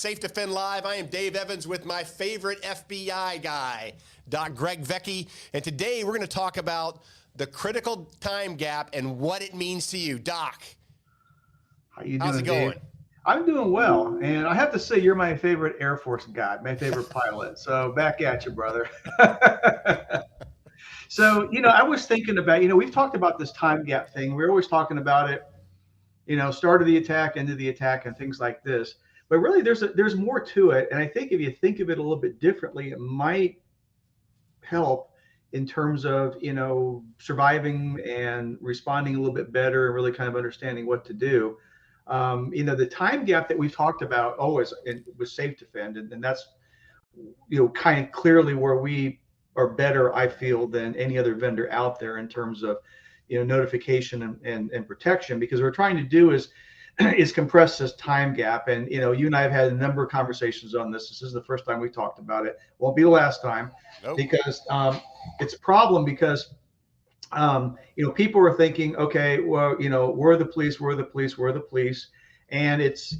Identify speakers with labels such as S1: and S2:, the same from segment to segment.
S1: Safe Defend Live. I am Dave Evans with my favorite FBI guy, Doc Greg Vecchi. And today we're going to talk about the critical time gap and what it means to you. Doc,
S2: How you
S1: how's
S2: doing,
S1: it going?
S2: Dave? I'm doing well, and I have to say you're my favorite Air Force guy, my favorite pilot. So back at you, brother. So, I was thinking about, we've talked about this time gap thing. We're always talking about it, start of the attack, end of the attack, and things like this. But really, there's more to it. And I think if you think of it a little bit differently, it might help in terms of, surviving and responding a little bit better and really kind of understanding what to do. The time gap that we've talked about always with SafeDefend, and that's, kind of clearly where we are better, I feel, than any other vendor out there in terms of, notification and protection, because what we're trying to do is compress this time gap. And, you and I have had a number of conversations on this. This is the first time we talked about it. Won't be the last time. Nope. Because it's a problem because, people are thinking, okay, well, we're the police, we're the police, we're the police. And it's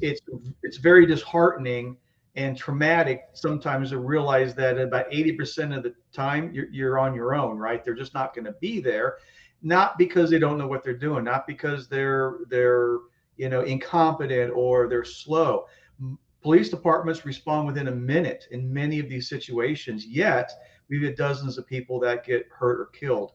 S2: very disheartening and traumatic sometimes to realize that about 80% of the time you're on your own, right? They're just not going to be there. Not because they don't know what they're doing, not because they're incompetent or they're slow. Police departments respond within a minute in many of these situations, yet we've had dozens of people that get hurt or killed.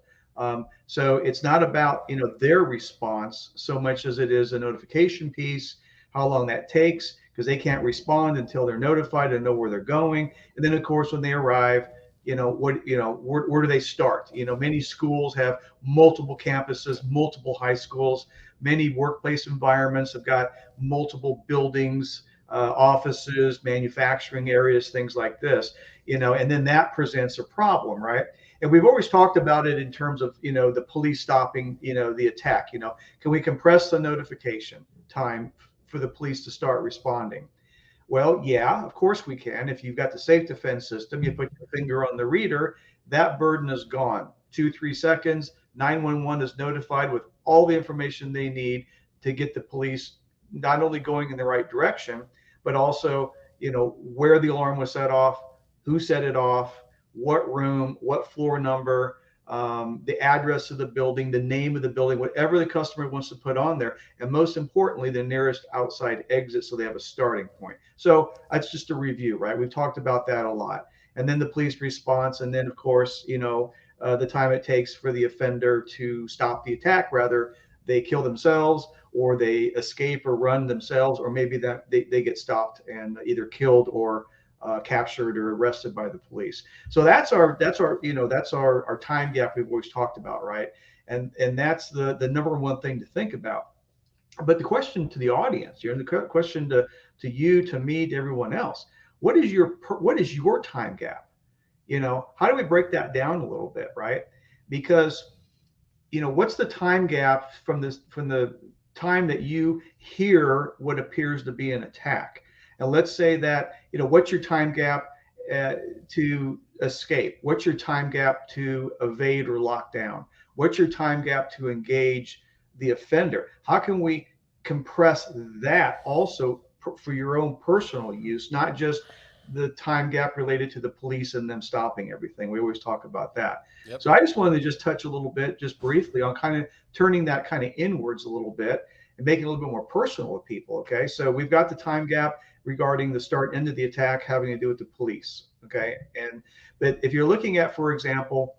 S2: So it's not about their response so much as it is a notification piece, how long that takes, because they can't respond until they're notified and know where they're going. And then of course when they arrive, where do they start? Many schools have multiple campuses, multiple high schools. Many workplace environments have got multiple buildings, offices, manufacturing areas, things like this. And then that presents a problem, right? And we've always talked about it in terms of the police stopping the attack. Can we compress the notification time for the police to start responding? Well, yeah, of course we can. If you've got the SafeDefend system, you put your finger on the reader, that burden is gone. 2-3 seconds, 911 is notified with all the information they need to get the police not only going in the right direction, but also, where the alarm was set off, who set it off, what room, what floor number, the address of the building, the name of the building, whatever the customer wants to put on there, and most importantly, the nearest outside exit, so they have a starting point. So that's just a review, right? We've talked about that a lot. And then the police response, and then of course, the time it takes for the offender to stop the attack, rather they kill themselves or they escape or run themselves, or maybe that they get stopped and either killed or captured or arrested by the police. So that's our time gap we've always talked about, right? And that's the number one thing to think about. But the question to the audience, the question to you, to me, to everyone else, what is your time gap? How do we break that down a little bit, right? Because what's the time gap from the time that you hear what appears to be an attack? And let's say that, what's your time gap to escape? What's your time gap to evade or lock down? What's your time gap to engage the offender? How can we compress that also for your own personal use, not just the time gap related to the police and them stopping everything? We always talk about that. Yep. So I just wanted to just touch a little bit, just briefly, on kind of turning that kind of inwards a little bit and making it a little bit more personal with people. Okay. So we've got the time gap regarding the start and end of the attack having to do with the police. Okay. But if you're looking at, for example,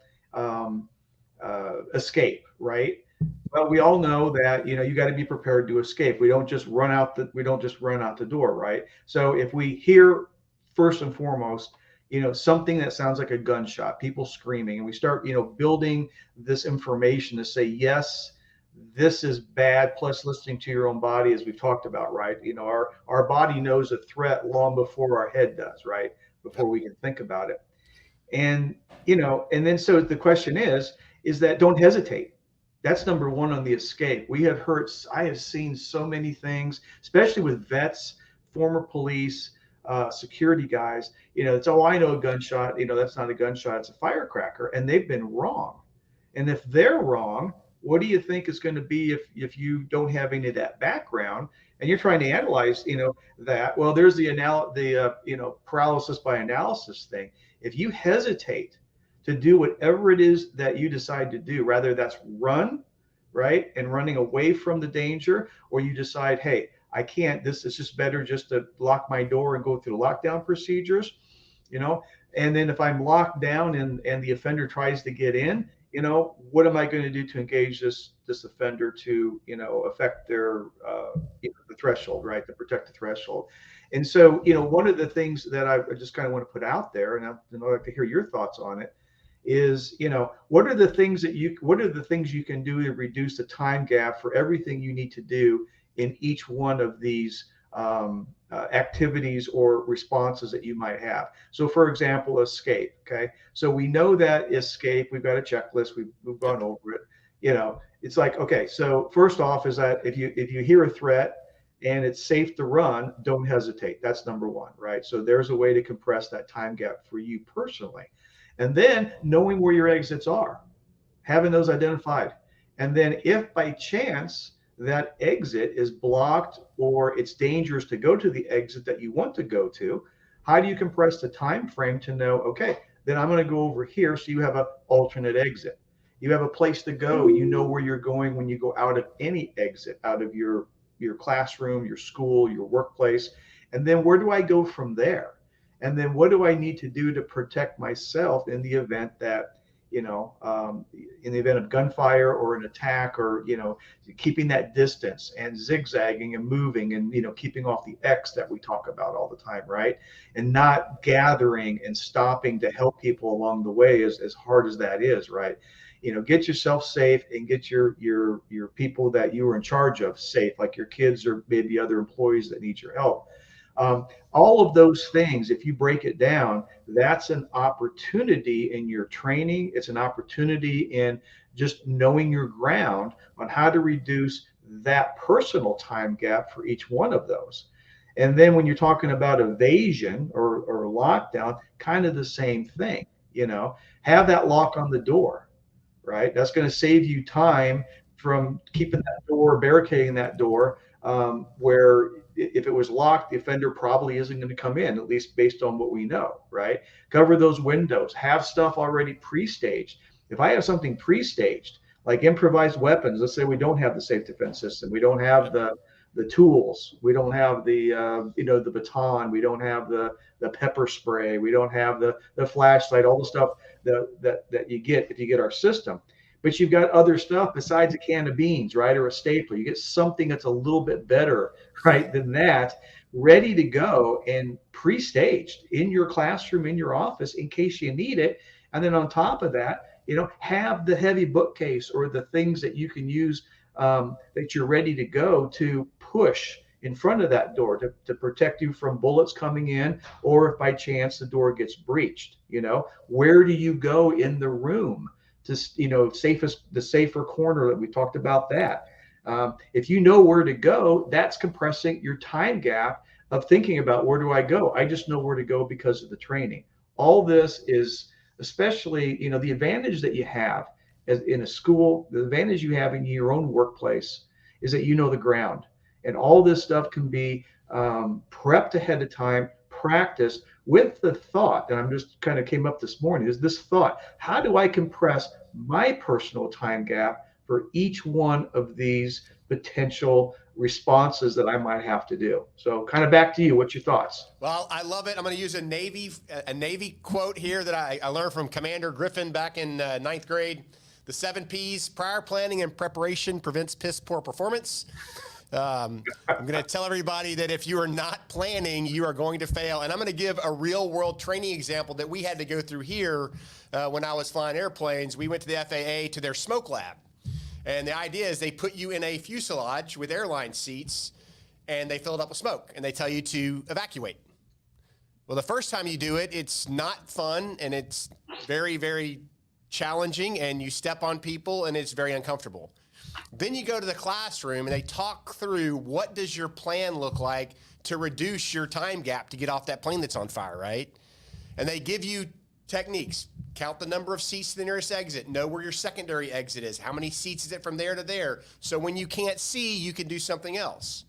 S2: escape, right? Well, we all know that, you got to be prepared to escape. We don't just run out the door, right? So if we hear, first and foremost, something that sounds like a gunshot, people screaming, and we start, building this information to say, yes, this is bad, plus listening to your own body, as we've talked about, right? Our body knows a threat long before our head does, right? Before we can think about it. And, and then so the question is that don't hesitate. That's number one on the escape. I have seen so many things, especially with vets, former police, security guys. It's, oh, I know a gunshot. That's not a gunshot. It's a firecracker. And they've been wrong. And if they're wrong, What do you think is going to be if you don't have any of that background and you're trying to analyze, that? Well, there's the paralysis by analysis thing. If you hesitate to do whatever it is that you decide to do, rather that's run, right, and running away from the danger, or you decide, hey, I can't. This is just better just to lock my door and go through the lockdown procedures, you know. And then if I'm locked down and the offender tries to get in, what am I going to do to engage this offender to, affect their the threshold, right, to protect the threshold. And so, one of the things that I just kind of want to put out there, and I'd like to hear your thoughts on it, is, what are the things you can do to reduce the time gap for everything you need to do in each one of these activities or responses that you might have. So for example, escape. Okay. So we know that escape, we've got a checklist, we've gone over it. It's like, okay, so first off is that if you hear a threat and it's safe to run, don't hesitate. That's number one, right? So there's a way to compress that time gap for you personally. And then knowing where your exits are, having those identified. And then if by chance that exit is blocked or it's dangerous to go to the exit that you want to go to, how do you compress the time frame to know, okay, then I'm going to go over here, so you have an alternate exit. You have a place to go. You know where you're going when you go out of any exit, out of your classroom, your school, your workplace. And then where do I go from there? And then what do I need to do to protect myself in the event that, in the event of gunfire or an attack, or, keeping that distance and zigzagging and moving and, keeping off the X that we talk about all the time, right? And not gathering and stopping to help people along the way, as hard as that is, right? Get yourself safe and get your people that you are in charge of safe, like your kids or maybe other employees that need your help. All of those things, if you break it down, that's an opportunity in your training. It's an opportunity in just knowing your ground on how to reduce that personal time gap for each one of those. And then when you're talking about evasion or lockdown, kind of the same thing, have that lock on the door, right? That's going to save you time from keeping that door, barricading that door, where if it was locked, the offender probably isn't going to come in, at least based on what we know, right? Cover those windows, have stuff already pre-staged. If I have something pre-staged, like improvised weapons, let's say we don't have the SafeDefend system, we don't have the tools, we don't have the the baton, we don't have the pepper spray, we don't have the flashlight, all the stuff that you get if you get our system. But you've got other stuff besides a can of beans, right? Or a stapler. You get something that's a little bit better, right, than that, ready to go and pre-staged in your classroom, in your office, in case you need it. And then on top of that, have the heavy bookcase or the things that you can use that you're ready to go to push in front of that door to protect you from bullets coming in, or if by chance the door gets breached. Where do you go in the room to, the safer corner that we talked about that. If you know where to go, that's compressing your time gap of thinking about where do I go? I just know where to go because of the training. All this is, especially, the advantage that you have as in a school, the advantage you have in your own workplace is that you know the ground. And all this stuff can be prepped ahead of time, practiced with the thought, and I'm just kind of came up this morning, is this thought, how do I compress my personal time gap for each one of these potential responses that I might have to do? So kind of back to you. What's your thoughts?
S1: Well, I love it. I'm going to use a Navy quote here that I learned from Commander Griffin back in ninth grade. The 7 P's: prior planning and preparation prevents piss poor performance. I'm going to tell everybody that if you are not planning, you are going to fail. And I'm going to give a real world training example that we had to go through here when I was flying airplanes. We went to the FAA to their smoke lab. And the idea is they put you in a fuselage with airline seats and they fill it up with smoke and they tell you to evacuate. Well, the first time you do it, it's not fun and it's very, very challenging, and you step on people and it's very uncomfortable. Then you go to the classroom and they talk through, what does your plan look like to reduce your time gap to get off that plane that's on fire, right? And they give you Techniques. Count the number of seats to the nearest exit. Know where your secondary exit is. How many seats is it from there to there? So when you can't see, you can do something else,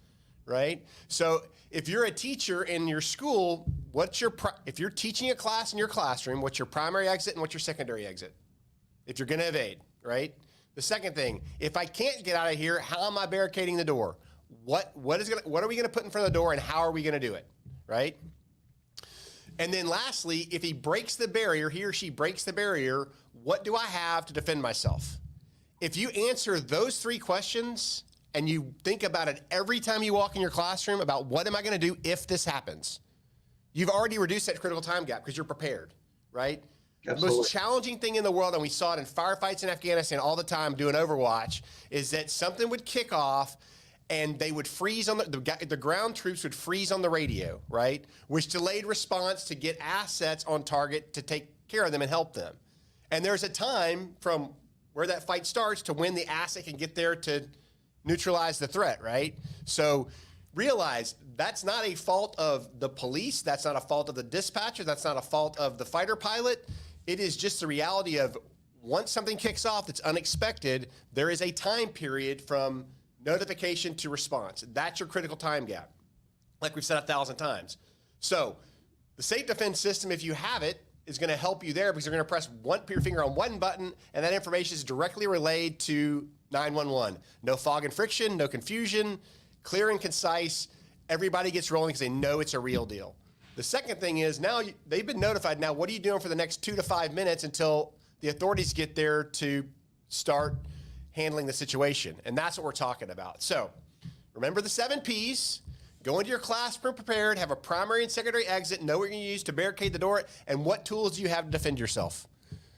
S1: right? So if you're a teacher in your school, if you're teaching a class in your classroom, what's your primary exit and what's your secondary exit? If you're going to evade, right? The second thing, if I can't get out of here, how am I barricading the door? What are we going to put in front of the door, and how are we going to do it, right? And then lastly, if he breaks the barrier, he or she breaks the barrier, what do I have to defend myself? If you answer those 3 questions and you think about it every time you walk in your classroom about what am I going to do if this happens, you've already reduced that critical time gap because you're prepared, right?
S2: Absolutely.
S1: The most challenging thing in the world, and we saw it in firefights in Afghanistan all the time doing Overwatch, is that something would kick off and they would freeze on the ground troops would freeze on the radio, right? Which delayed response to get assets on target to take care of them and help them. And there's a time from where that fight starts to when the asset can get there to neutralize the threat, right? So realize that's not a fault of the police. That's not a fault of the dispatcher. That's not a fault of the fighter pilot. It is just the reality of once something kicks off that's unexpected, there is a time period from notification to response. That's your critical time gap, like we've said 1,000 times. So the SafeDefend system, if you have it, is going to help you there because you're going to press your finger on one button, and that information is directly relayed to 911. No fog and friction, no confusion, clear and concise. Everybody gets rolling because they know it's a real deal. The second thing is now they've been notified. Now, what are you doing for the next 2 to 5 minutes until the authorities get there to start handling the situation? And that's what we're talking about. So remember the 7 Ps. Go into your classroom prepared, have a primary and secondary exit, know what you're going to use to barricade the door, and what tools do you have to defend yourself.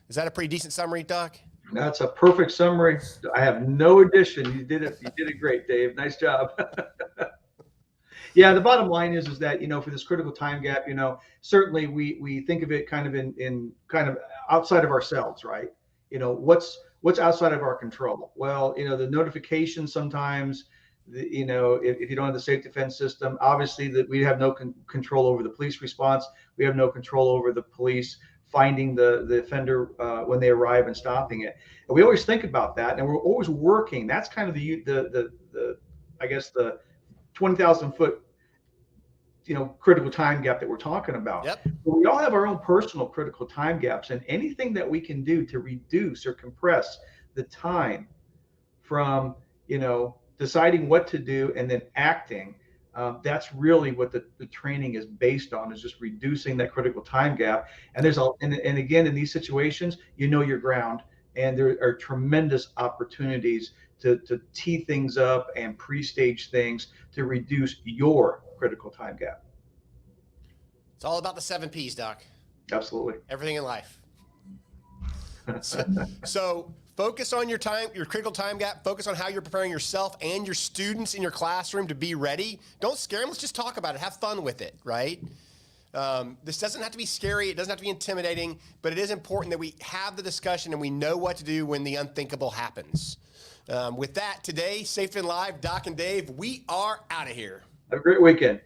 S1: Is that a pretty decent summary, Doc?
S2: That's a perfect summary. I have no addition. You did it. You did it great, Dave. Nice job. Yeah, the bottom line is that, for this critical time gap, certainly we think of it kind of in kind of outside of ourselves, right? What's outside of our control? Well, the notification sometimes, if you don't have the SafeDefend system, obviously that we have no control over the police response. We have no control over the police finding the offender when they arrive and stopping it. And we always think about that, and we're always working. That's kind of the I guess the 20,000 foot critical time gap that we're talking about.
S1: Yep.
S2: But we all have our own personal critical time gaps, and anything that we can do to reduce or compress the time from deciding what to do and then acting, that's really what the training is based on, is just reducing that critical time gap. And and again, in these situations, your ground, and there are tremendous opportunities to tee things up and pre-stage things to reduce your critical time gap.
S1: It's all about the 7 Ps, Doc.
S2: Absolutely.
S1: Everything in life. So focus on your critical time gap. Focus on how you're preparing yourself and your students in your classroom to be ready. Don't scare them. Let's just talk about it. Have fun with it, right? This doesn't have to be scary. It doesn't have to be intimidating, but it is important that we have the discussion and we know what to do when the unthinkable happens. With that, today, SafeDefend Live, Doc and Dave, we are out of here.
S2: Have a great weekend.